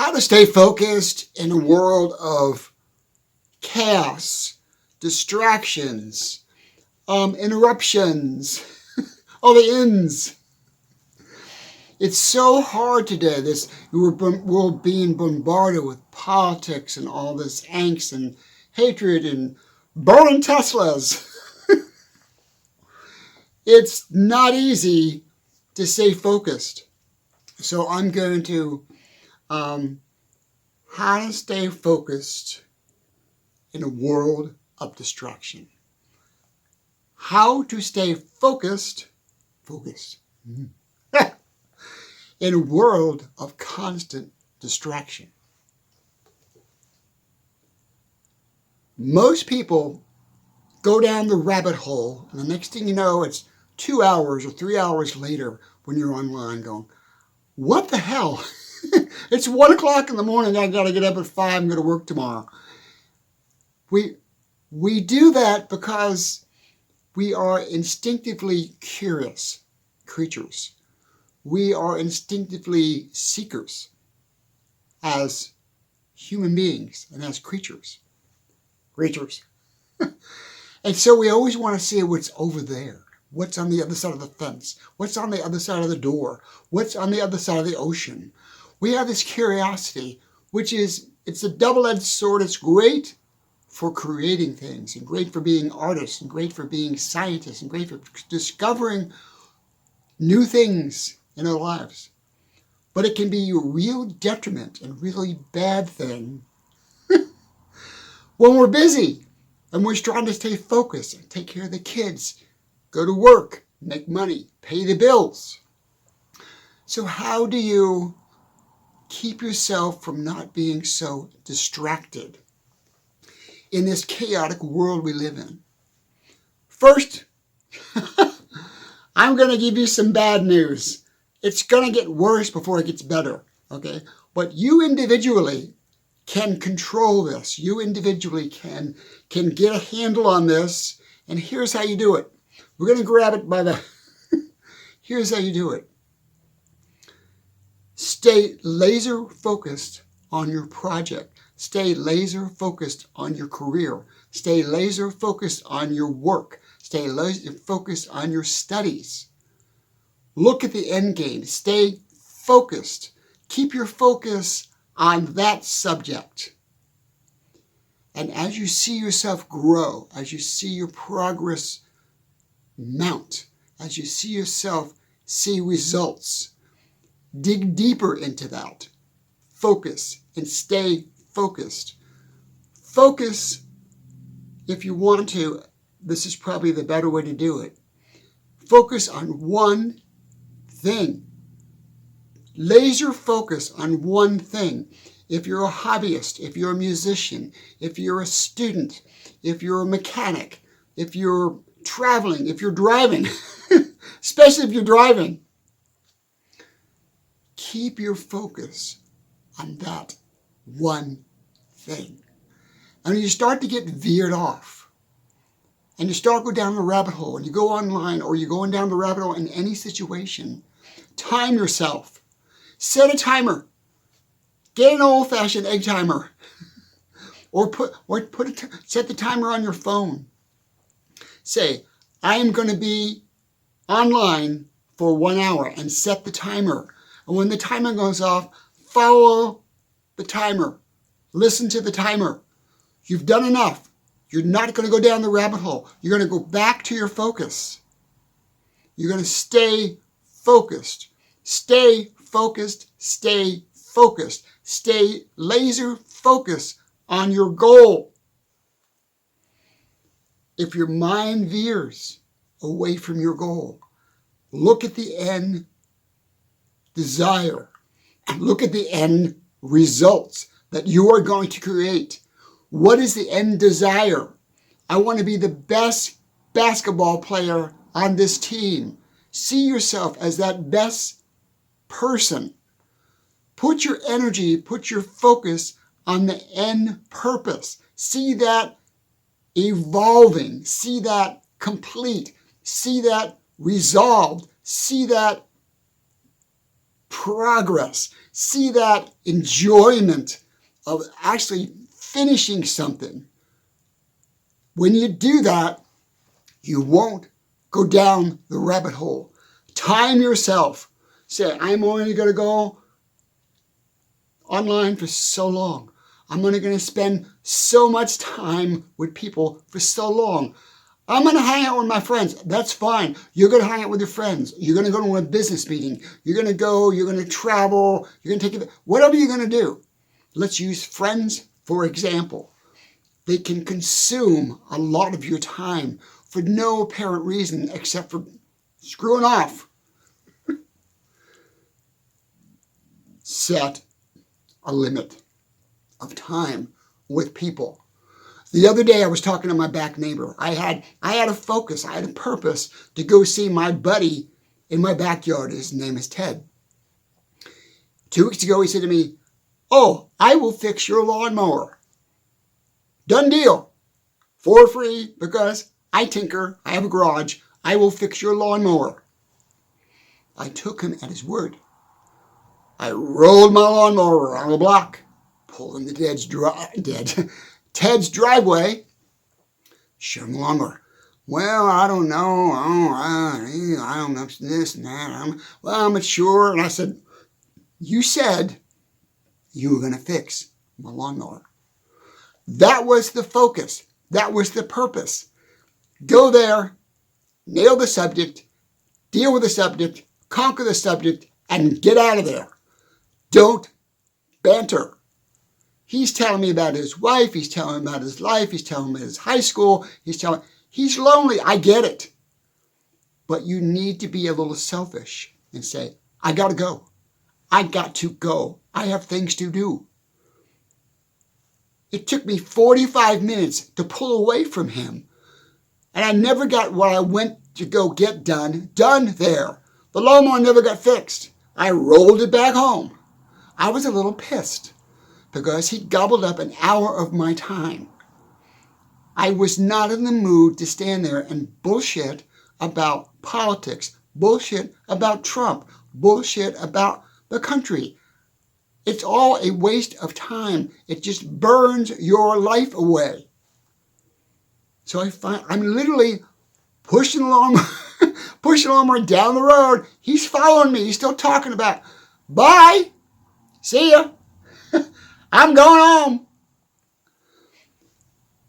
How to stay focused in a world of chaos, distractions, interruptions, all the ends. It's so hard today. We're being bombarded with politics and all this angst and hatred and burning Teslas. It's not easy to stay focused. So I'm going to how to stay focused in a world of distraction. How to stay focused in a world of constant distraction. Most people go down the rabbit hole, and the next thing you know, it's 2 hours or 3 hours later when you're online going, what the hell? It's 1 o'clock in the morning. I got to get up at 5 and go to work tomorrow. We do that because we are instinctively curious creatures. We are instinctively seekers as human beings and as creatures. And so we always want to see what's over there. What's on the other side of the fence? What's on the other side of the door? What's on the other side of the ocean? We have this curiosity, it's a double-edged sword. It's great for creating things, and great for being artists, and great for being scientists, and great for discovering new things in our lives. But it can be a real detriment and really bad thing when we're busy and we're trying to stay focused and take care of the kids, go to work, make money, pay the bills. So how do you keep yourself from not being so distracted in this chaotic world we live in? First, I'm going to give you some bad news. It's going to get worse before it gets better, okay? But you individually can control this. You individually can get a handle on this, and here's how you do it. We're going to grab it by the... Here's how you do it. Stay laser focused on your project. Stay laser focused on your career. Stay laser focused on your work. Stay laser focused on your studies. Look at the end game. Stay focused. Keep your focus on that subject. And as you see yourself grow, as you see your progress mount, as you see yourself see results, dig deeper into that. Focus and stay focused. Focus, if you want to, this is probably the better way to do it. Focus on one thing. Laser focus on one thing. If you're a hobbyist, if you're a musician, if you're a student, if you're a mechanic, if you're traveling, if you're driving, especially if you're driving, keep your focus on that one thing. And when you start to get veered off, and you start to go down the rabbit hole, and you go online, or you're going down the rabbit hole in any situation, time yourself. Set a timer. Get an old-fashioned egg timer. Set the timer on your phone. Say, I am going to be online for 1 hour, and set the timer. And when the timer goes off, follow the timer. Listen to the timer. You've done enough. You're not going to go down the rabbit hole. You're going to go back to your focus. You're going to stay focused. Stay focused. Stay focused. Stay laser focused on your goal. If your mind veers away from your goal, look at the end desire and look at the end results that you are going to create. What is the end desire? I want to be the best basketball player on this team. See yourself as that best person. Put your energy, put your focus on the end purpose. See that evolving. See that complete. See that resolved. See that progress. See that enjoyment of actually finishing something. When you do that, you won't go down the rabbit hole. Time yourself. Say, I'm only going to go online for so long. I'm only going to spend so much time with people for so long. I'm going to hang out with my friends. That's fine. You're going to hang out with your friends. You're going to go to a business meeting. You're going to travel. You're going to take it, whatever you're going to do. Let's use friends for example. They can consume a lot of your time for no apparent reason except for screwing off. Set a limit of time with people. The other day I was talking to my back neighbor. I had a focus, I had a purpose to go see my buddy in my backyard. His name is Ted. 2 weeks ago he said to me, "Oh, I will fix your lawnmower. Done deal. For free because I tinker, I have a garage. I will fix your lawnmower." I took him at his word. I rolled my lawnmower around the block, pulled into Ted's driveway, showed him the lawnmower. "Well, I don't know. I don't know this and that. I'm not sure." And I said, "You said you were going to fix my lawnmower." That was the focus. That was the purpose. Go there, nail the subject, deal with the subject, conquer the subject, and get out of there. Don't banter. He's telling me about his wife. He's telling me about his life. He's telling me about his high school. He's lonely. I get it. But you need to be a little selfish and say, I got to go. I got to go. I have things to do. It took me 45 minutes to pull away from him. And I never got what I went to go get done there. The lawnmower never got fixed. I rolled it back home. I was a little pissed because he gobbled up an hour of my time. I was not in the mood to stand there and bullshit about politics, bullshit about Trump, bullshit about the country. It's all a waste of time. It just burns your life away. So I'm literally pushing the lawnmower down the road. He's following me. He's still talking about, "Bye. See ya. I'm going home."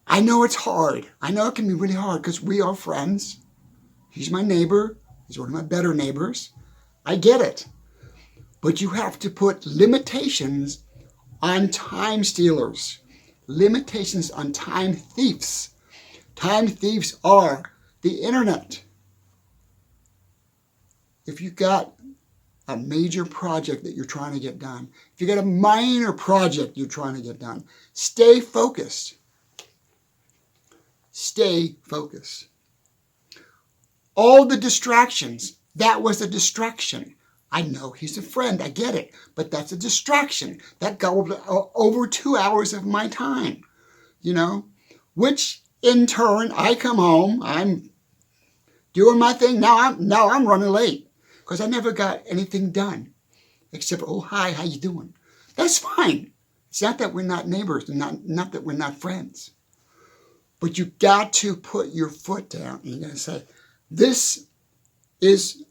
I know it's hard. I know it can be really hard because we are friends. He's my neighbor. He's one of my better neighbors. I get it. But you have to put limitations on time stealers. Limitations on time thieves. Time thieves are the internet. If you've got a major project that you're trying to get done, if you got a minor project you're trying to get done, stay focused. Stay focused. All the distractions, that was a distraction. I know he's a friend, I get it, but that's a distraction. That gobbled over 2 hours of my time, which in turn, I come home, I'm doing my thing. Now I'm running late because I never got anything done except, "Oh, hi, how you doing?" That's fine. It's not that we're not neighbors, and not that we're not friends. But you got to put your foot down and you're going to say,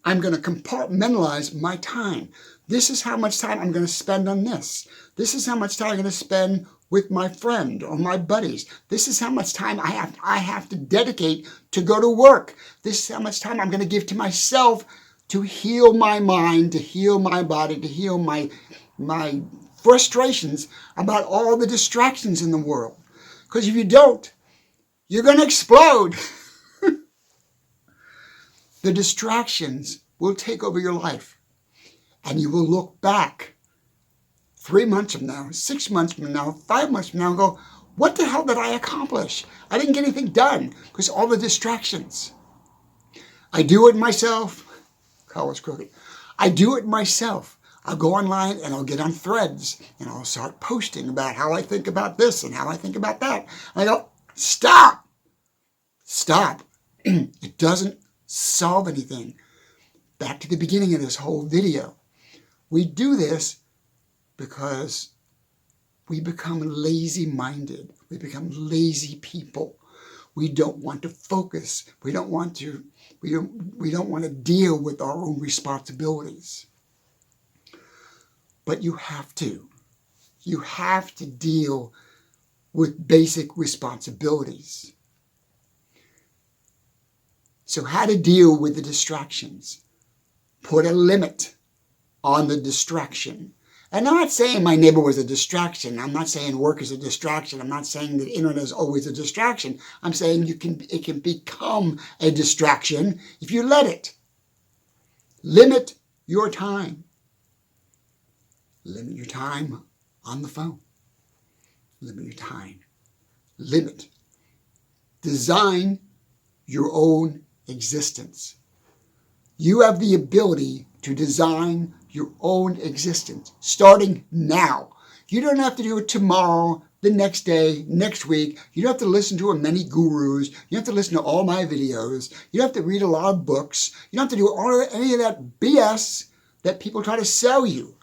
I'm going to compartmentalize my time. This is how much time I'm going to spend on this. This is how much time I'm going to spend with my friend or my buddies. This is how much time I have to dedicate to go to work. This is how much time I'm going to give to myself to heal my mind, to heal my body, to heal my frustrations about all the distractions in the world. Because if you don't, you're going to explode. The distractions will take over your life. And you will look back 3 months from now, 6 months from now, 5 months from now and go, what the hell did I accomplish? I didn't get anything done because all the distractions. I do it myself. Collar's crooked. I do it myself. I'll go online and I'll get on threads and I'll start posting about how I think about this and how I think about that. And I go, stop. It doesn't solve anything. Back to the beginning of this whole video. We do this because we become lazy-minded. We become lazy people. We don't want to focus. We don't want to deal with our own responsibilities. But you have to. You have to deal with basic responsibilities. So how to deal with the distractions? Put a limit on the distraction. And I'm not saying my neighbor was a distraction. I'm not saying work is a distraction. I'm not saying that internet is always a distraction. I'm saying it can become a distraction if you let it. Limit your time. Limit your time on the phone. Limit your time. Limit. Design your own existence. You have the ability to design your own existence, starting now. You don't have to do it tomorrow, the next day, next week. You don't have to listen to many gurus. You don't have to listen to all my videos. You don't have to read a lot of books. You don't have to do any of that BS that people try to sell you.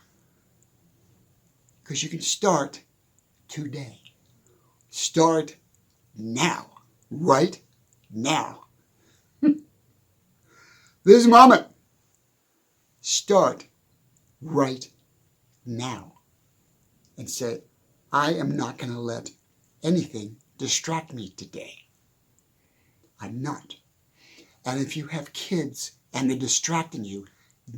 Because you can start today. Start now. Right now. This moment. Start right now. And say, I am not going to let anything distract me today. I'm not. And if you have kids and they're distracting you,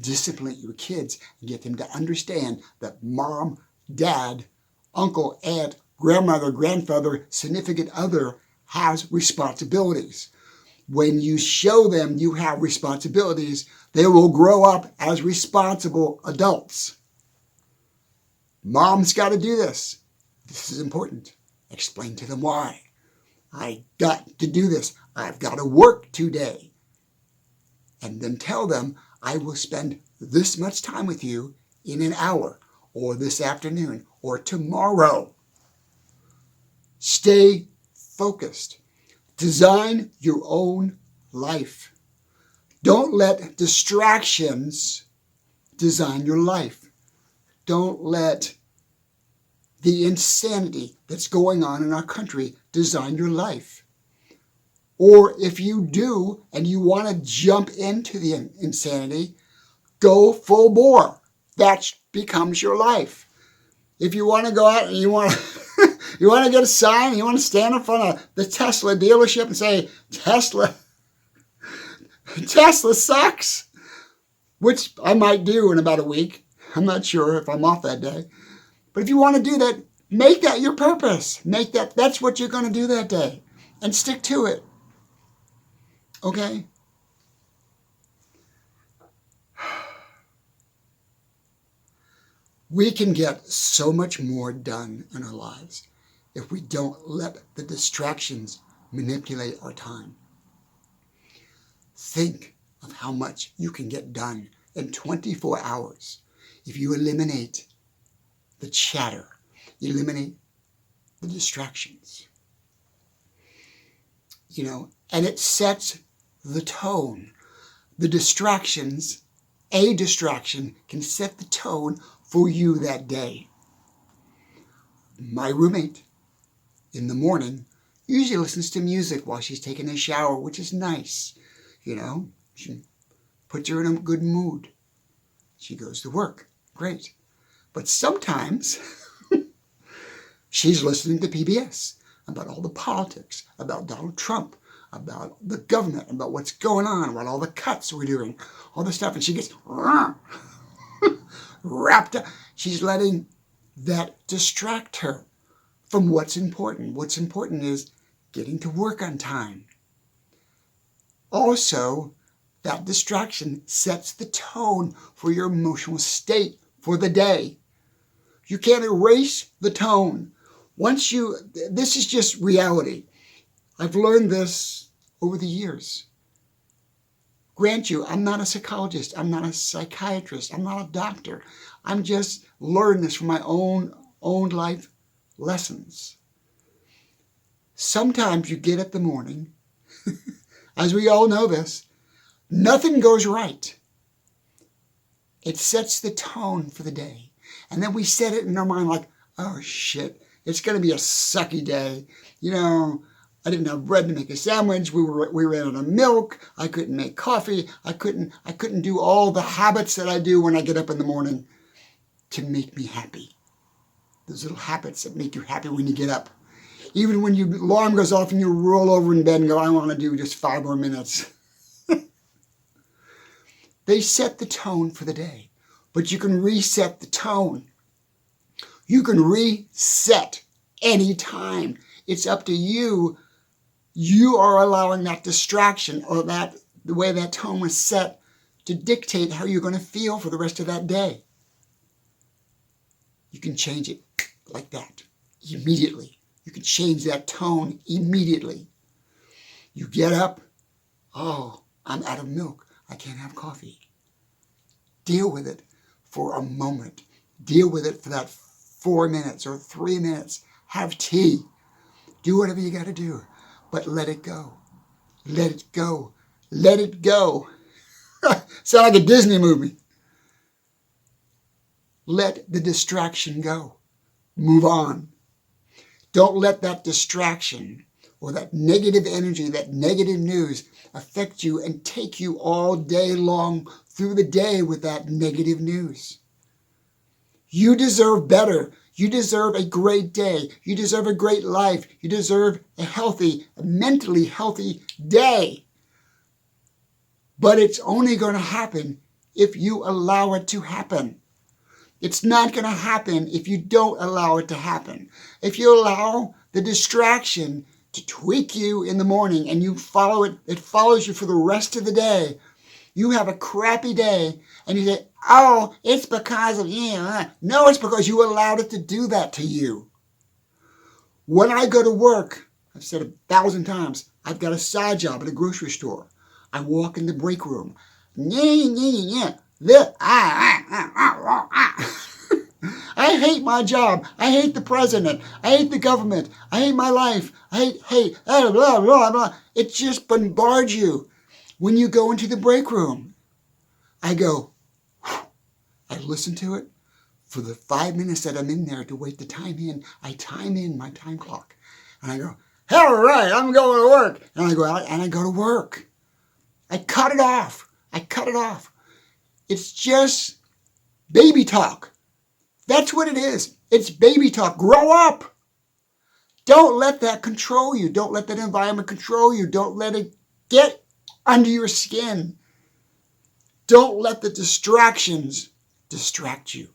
discipline your kids and get them to understand that mom, dad, uncle, aunt, grandmother, grandfather, significant other has responsibilities. When you show them you have responsibilities, they will grow up as responsible adults. Mom's got to do this. This is important. Explain to them why. I got to do this. I've got to work today. And then tell them, I will spend this much time with you in an hour, or this afternoon, or tomorrow. Stay focused. Design your own life. Don't let distractions design your life. Don't let the insanity that's going on in our country design your life. Or if you do and you want to jump into the insanity, go full bore. That becomes your life. If you want to go out and you want to you want to get a sign, you want to stand in front of the Tesla dealership and say, Tesla sucks, which I might do in about a week. I'm not sure if I'm off that day. But if you want to do that, make that your purpose. That's what you're going to do that day. And stick to it. Okay? We can get so much more done in our lives if we don't let the distractions manipulate our time. Think of how much you can get done in 24 hours if you eliminate the chatter, eliminate the distractions. And it sets the tone. The distractions, a distraction can set the tone for you that day. My roommate, in the morning, usually listens to music while she's taking a shower, which is nice. She puts her in a good mood. She goes to work. Great. But sometimes she's listening to PBS about all the politics, about Donald Trump, about the government, about what's going on, about all the cuts we're doing, all the stuff, and she gets wrapped up. She's letting that distract her from what's important. What's important is getting to work on time. Also, that distraction sets the tone for your emotional state for the day. You can't erase the tone. This is just reality. I've learned this over the years. Grant you, I'm not a psychologist. I'm not a psychiatrist. I'm not a doctor. I'm just learning this from my own life lessons. Sometimes you get up the morning, as we all know this, nothing goes right. It sets the tone for the day. And then we set it in our mind like, oh shit, it's going to be a sucky day. You know, I didn't have bread to make a sandwich. We ran out of milk. I couldn't make coffee. I couldn't do all the habits that I do when I get up in the morning to make me happy. Those little habits that make you happy when you get up. Even when your alarm goes off and you roll over in bed and go, I want to do just 5 more minutes. They set the tone for the day, but you can reset the tone. You can reset any time. It's up to you. You are allowing that distraction or the way that tone was set to dictate how you're going to feel for the rest of that day. You can change it like that immediately. You can change that tone immediately. You get up. Oh, I'm out of milk. I can't have coffee. Deal with it for a moment. Deal with it for that 4 minutes or 3 minutes. Have tea. Do whatever you got to do. But let it go. Let it go. Let it go. Sound like a Disney movie. Let the distraction go. Move on. Don't let that distraction or that negative energy, that negative news affect you and take you all day long through the day with that negative news. You deserve better. You deserve a great day. You deserve a great life. You deserve a mentally healthy day. But it's only going to happen if you allow it to happen. It's not going to happen if you don't allow it to happen. If you allow the distraction to tweak you in the morning and you follow it, it follows you for the rest of the day. You have a crappy day and you say, oh, it's because of you. No, it's because you allowed it to do that to you. When I go to work, I've said 1,000 times, I've got a side job at a grocery store. I walk in the break room. I hate my job. I hate the president. I hate the government. I hate my life. I hate, blah, blah, blah. It just bombards you. When you go into the break room, I go, I listen to it. For the 5 minutes that I'm in there to wait the time in, I time in my time clock. And I go, all right, I'm going to work. And I go out and I go to work. I cut it off. It's just baby talk. That's what it is. It's baby talk. Grow up. Don't let that control you. Don't let that environment control you. Don't let it get under your skin. Don't let the distractions distract you.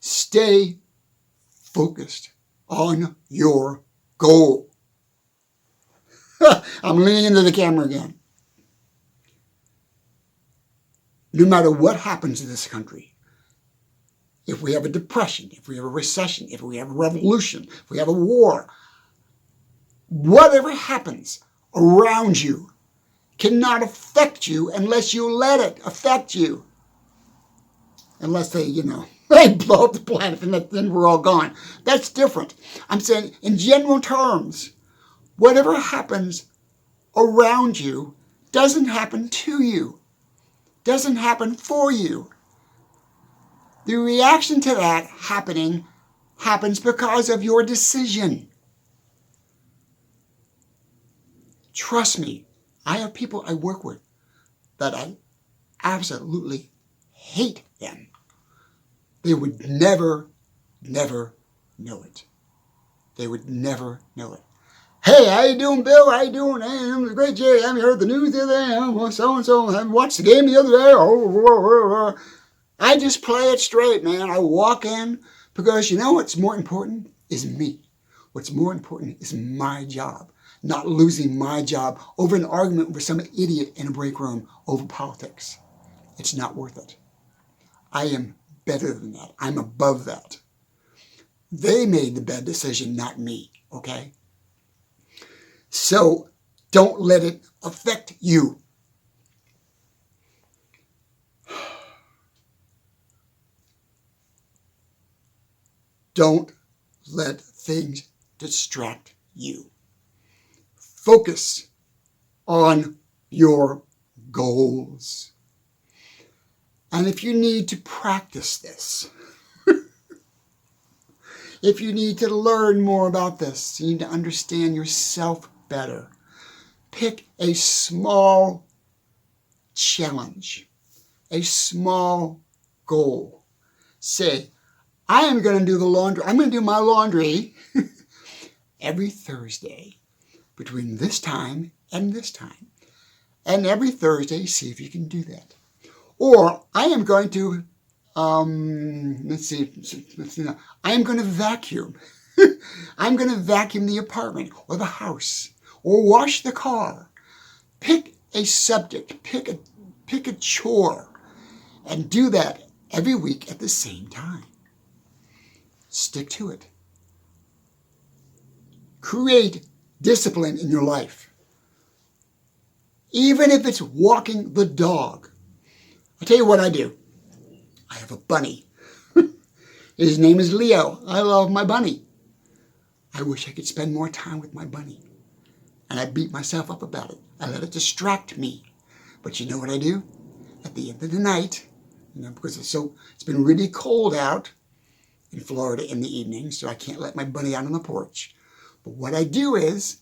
Stay focused on your goal. I'm leaning into the camera again. No matter what happens in this country, if we have a depression, if we have a recession, if we have a revolution, if we have a war, whatever happens around you cannot affect you unless you let it affect you. Unless they, they blow up the planet and then we're all gone. That's different. I'm saying in general terms, whatever happens around you doesn't happen to you, doesn't happen for you. The reaction to that happening happens because of your decision. Trust me, I have people I work with that I absolutely hate them. They would never know it. They would never know it. Hey, how you doing, Bill? How you doing? Hey, I'm a great Jay. I haven't heard the news the other day. So-and-so. I haven't watched the game the other day. I just play it straight, man. I walk in because you know what's more important is me. What's more important is my job. Not losing my job over an argument with some idiot in a break room over politics. It's not worth it. I am better than that. I'm above that. They made the bad decision, not me, okay? So don't let it affect you. Don't let things distract you. Focus on your goals. And if you need to practice this, if you need to learn more about this, you need to understand yourself better, pick a small challenge, a small goal. Say, I am going to do the laundry. I'm going to do my laundry every Thursday between this time and this time. And every Thursday, see if you can do that. Or I am going to, I am going to vacuum. I'm going to vacuum the apartment or the house or wash the car. Pick a subject, pick a chore, and do that every week at the same time. Stick to it. Create discipline in your life. Even if it's walking the dog. I'll tell you what I do. I have a bunny. His name is Leo. I love my bunny. I wish I could spend more time with my bunny. And I beat myself up about it. I let it distract me. But you know what I do? At the end of the night, because it's been really cold out in Florida in the evening, so I can't let my bunny out on the porch. But what I do is,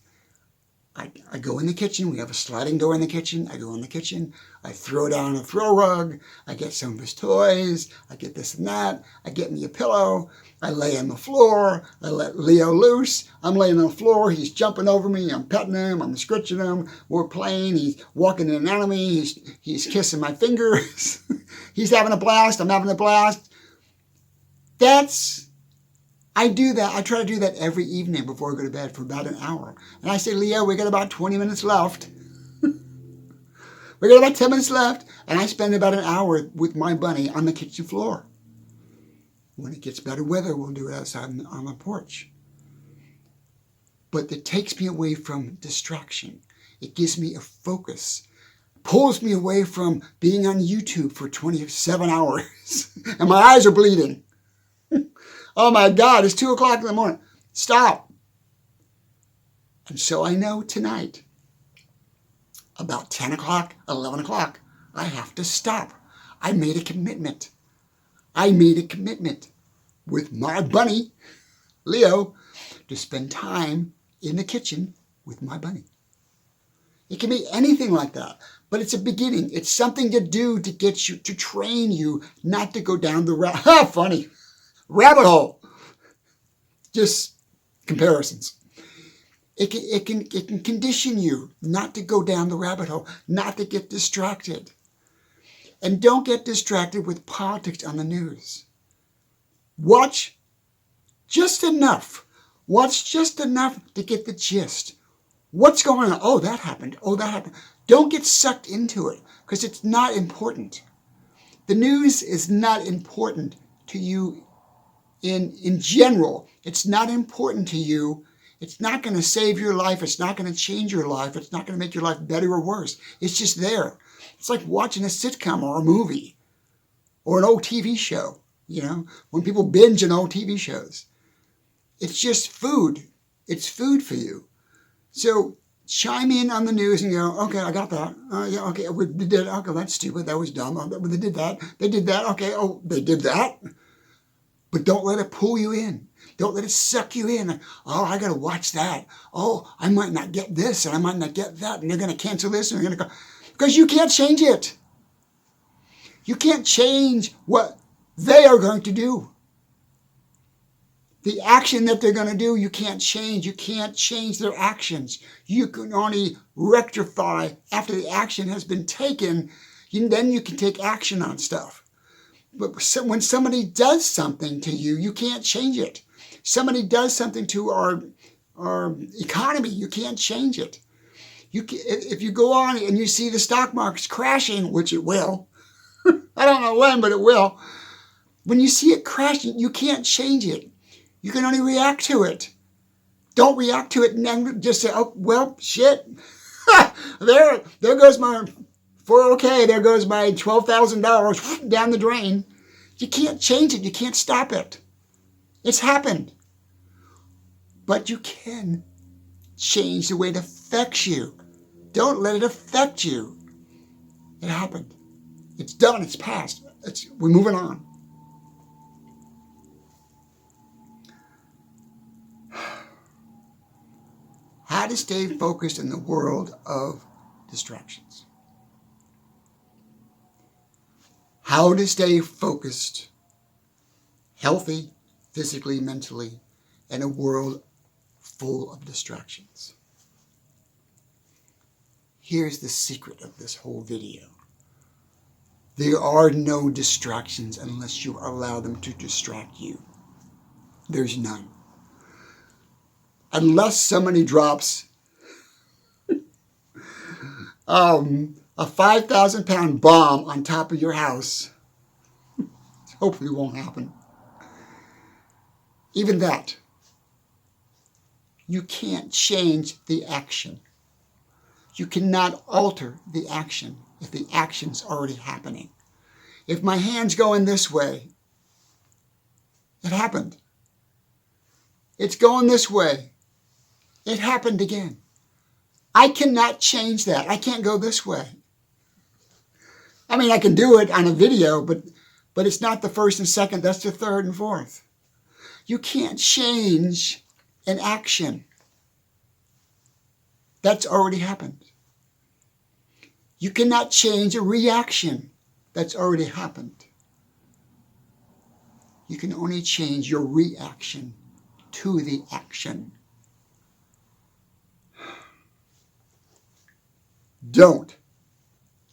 I go in the kitchen. We have a sliding door in the kitchen. I go in the kitchen. I throw down a throw rug. I get some of his toys. I get this and that. I get me a pillow. I lay on the floor. I let Leo loose. I'm laying on the floor. He's jumping over me. I'm petting him. I'm scratching him. We're playing. He's walking in and out of me. He's kissing my fingers. He's having a blast. I'm having a blast. I do that. I try to do that every evening before I go to bed for about an hour. And I say, Leo, we got about 20 minutes left. We got about 10 minutes left. And I spend about an hour with my bunny on the kitchen floor. When it gets better weather, we'll do it outside on the porch. But it takes me away from distraction. It gives me a focus. Pulls me away from being on YouTube for 27 hours. And my eyes are bleeding. Oh my God, it's 2 o'clock in the morning. Stop. And so I know tonight, about 10 o'clock, 11 o'clock, I have to stop. I made a commitment. I made a commitment with my bunny, Leo, to spend time in the kitchen with my bunny. It can be anything like that, but it's a beginning. It's something to do to get you, to train you not to go down the rabbit hole. Just comparisons. It can condition you not to go down the rabbit hole, not to get distracted. And don't get distracted with politics on the news. Watch just enough. Watch just enough to get the gist. What's going on? Oh, that happened. Oh, that happened. Don't get sucked into it because it's not important. The news is not important to you in general. It's not important to you. It's not going to save your life. It's not going to change your life. It's not going to make your life better or worse. It's just there. It's like watching a sitcom or a movie or an old TV show, when people binge on old TV shows. It's just food. It's food for you. So chime in on the news and go, okay, I got that. Yeah, okay, we did. Okay, that's stupid. That was dumb. They did that. They did that. Okay, oh, they did that. But don't let it pull you in. Don't let it suck you in. Oh, I got to watch that. Oh, I might not get this and I might not get that. And they're going to cancel this and they're going to go. Because you can't change it. You can't change what they are going to do. The action that they're going to do, you can't change. You can't change their actions. You can only rectify after the action has been taken. Then you can take action on stuff. But when somebody does something to you, you can't change it. Somebody does something to our economy, you can't change it. If you go on and you see the stock market's crashing, which it will, I don't know when, but it will. When you see it crashing, you can't change it. You can only react to it. Don't react to it and then just say, oh, well, shit. there goes my 401k. There goes my $12,000 down the drain. You can't change it. You can't stop it. It's happened. But you can change the way it affects you. Don't let it affect you. It happened. It's done. It's past. we're moving on. How to stay focused in the world of distractions. How to stay focused, healthy, physically, mentally, in a world full of distractions. Here's the secret of this whole video. There are no distractions unless you allow them to distract you. There's none. Unless somebody drops a 5,000-pound bomb on top of your house, hopefully won't happen. Even that, you can't change the action. You cannot alter the action if the action's already happening. If my hand's going this way, it happened. It's going this way. It happened again. I cannot change that. I can't go this way. I mean, I can do it on a video, but it's not the first and second, that's the third and fourth. You can't change an action. That's already happened. You cannot change a reaction. That's already happened. You can only change your reaction to the action. Don't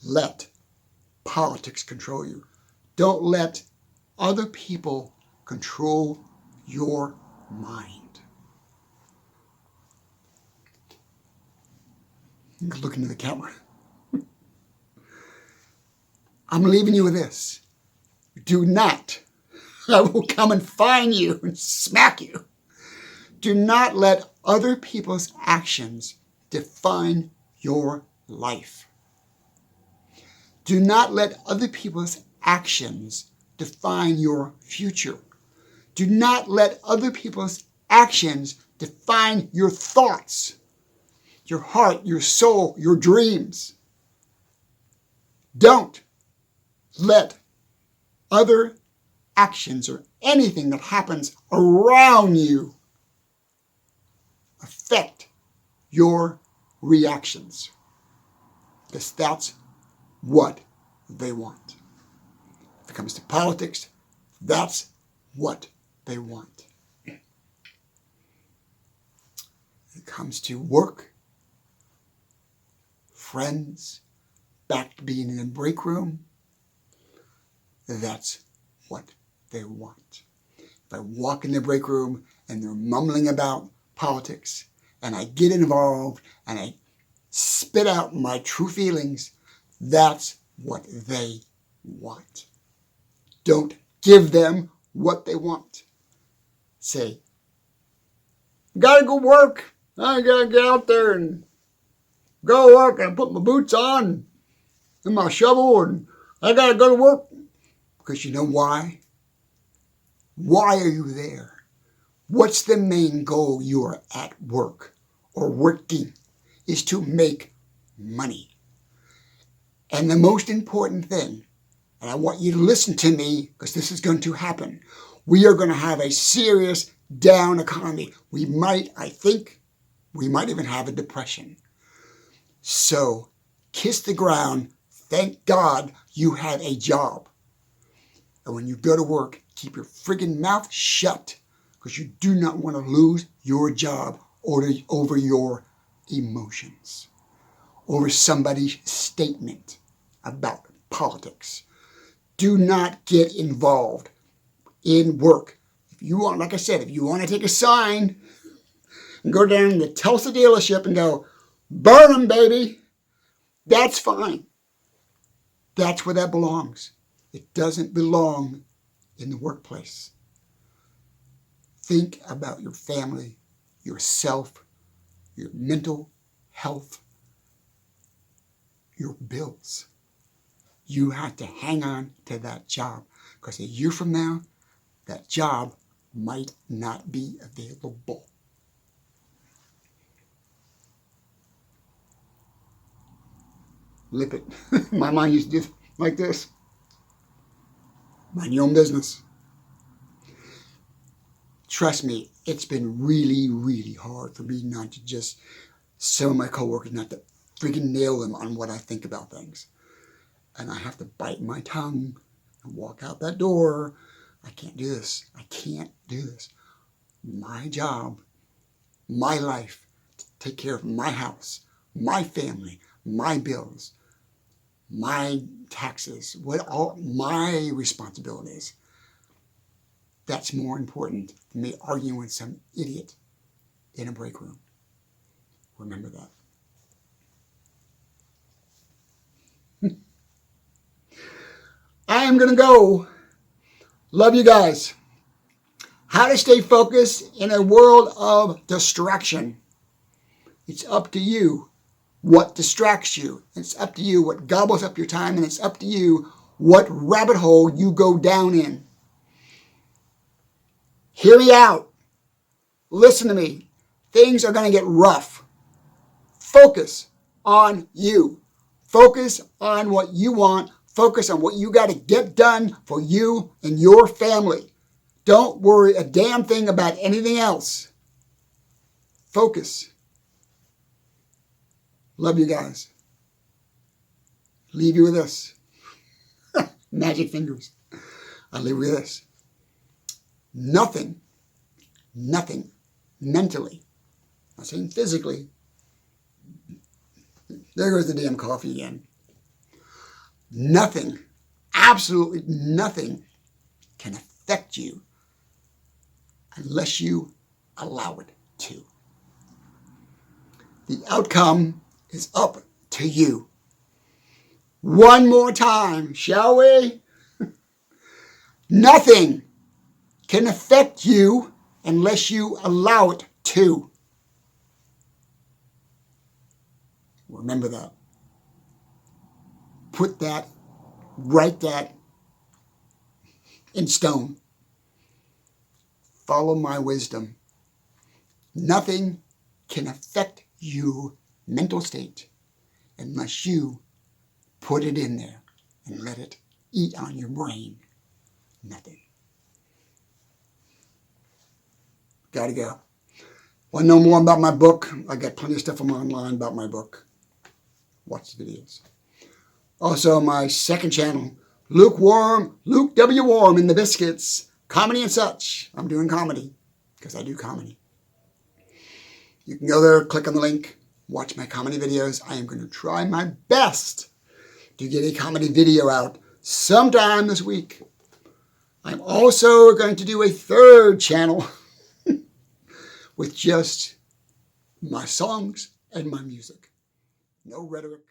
let politics control you. Don't let other people control your mind. Look into the camera. I'm leaving you with this. Do not, I will come and find you and smack you. Do not let other people's actions define your life. Do not let other people's actions define your future. Do not let other people's actions define your thoughts, your heart, your soul, your dreams. Don't let other actions or anything that happens around you affect your reactions, because that's what they want. If it comes to politics, that's what they want. When it comes to work, friends, back to being in the break room, that's what they want. If I walk in the break room and they're mumbling about politics and I get involved and I spit out my true feelings, that's what they want. Don't give them what they want. Say, gotta go work. I gotta get out there and go work and put my boots on and my shovel and I gotta go to work. Because you know why? Why are you there? What's the main goal you are at work or working? Is to make money. And the most important thing, and I want you to listen to me because this is going to happen, we are going to have a serious down economy. We might even have a depression. So kiss the ground. Thank God you have a job. And when you go to work, keep your friggin' mouth shut because you do not want to lose your job over your emotions, over somebody's statement about politics. Do not get involved in work. If you want, like I said, if you want to take a sign and go down to the Tulsa dealership and go, burn them, baby, that's fine. That's where that belongs. It doesn't belong in the workplace. Think about your family, yourself, your mental health, your bills. You have to hang on to that job because a year from now, that job might not be available. Lip it. My mind used to do like this. Mind your own business. Trust me, it's been really, really hard for me not to just, some of my coworkers, not to freaking nail them on what I think about things. And I have to bite my tongue and walk out that door. I can't do this. I can't do this. My job, my life, to take care of my house, my family, my bills, my taxes, all my responsibilities. That's more important than me arguing with some idiot in a break room. Remember that. I am going to go. Love you guys. How to stay focused in a world of distraction. It's up to you what distracts you. It's up to you what gobbles up your time, and it's up to you what rabbit hole you go down in. Hear me out. Listen to me. Things are going to get rough. Focus on you. Focus on what you want. Focus on what you got to get done for you and your family. Don't worry a damn thing about anything else. Focus. Love you guys. Leave you with this. Magic fingers. I'll leave you with this. Nothing mentally, I'm not saying physically. There goes the damn coffee again. Nothing, absolutely nothing can affect you unless you allow it to. The outcome is up to you. One more time, shall we? Nothing can affect you unless you allow it to. Remember that. Put that, write that in stone. Follow my wisdom. Nothing can affect your mental state unless you put it in there and let it eat on your brain. Nothing. Gotta go. Want to know more about my book? I got plenty of stuff online about my book. Watch the videos. Also, my second channel, Luke W. Warm in the Biscuits, Comedy and Such. I'm doing comedy because I do comedy. You can go there, click on the link, watch my comedy videos. I am going to try my best to get a comedy video out sometime this week. I'm also going to do a third channel with just my songs and my music. No rhetoric.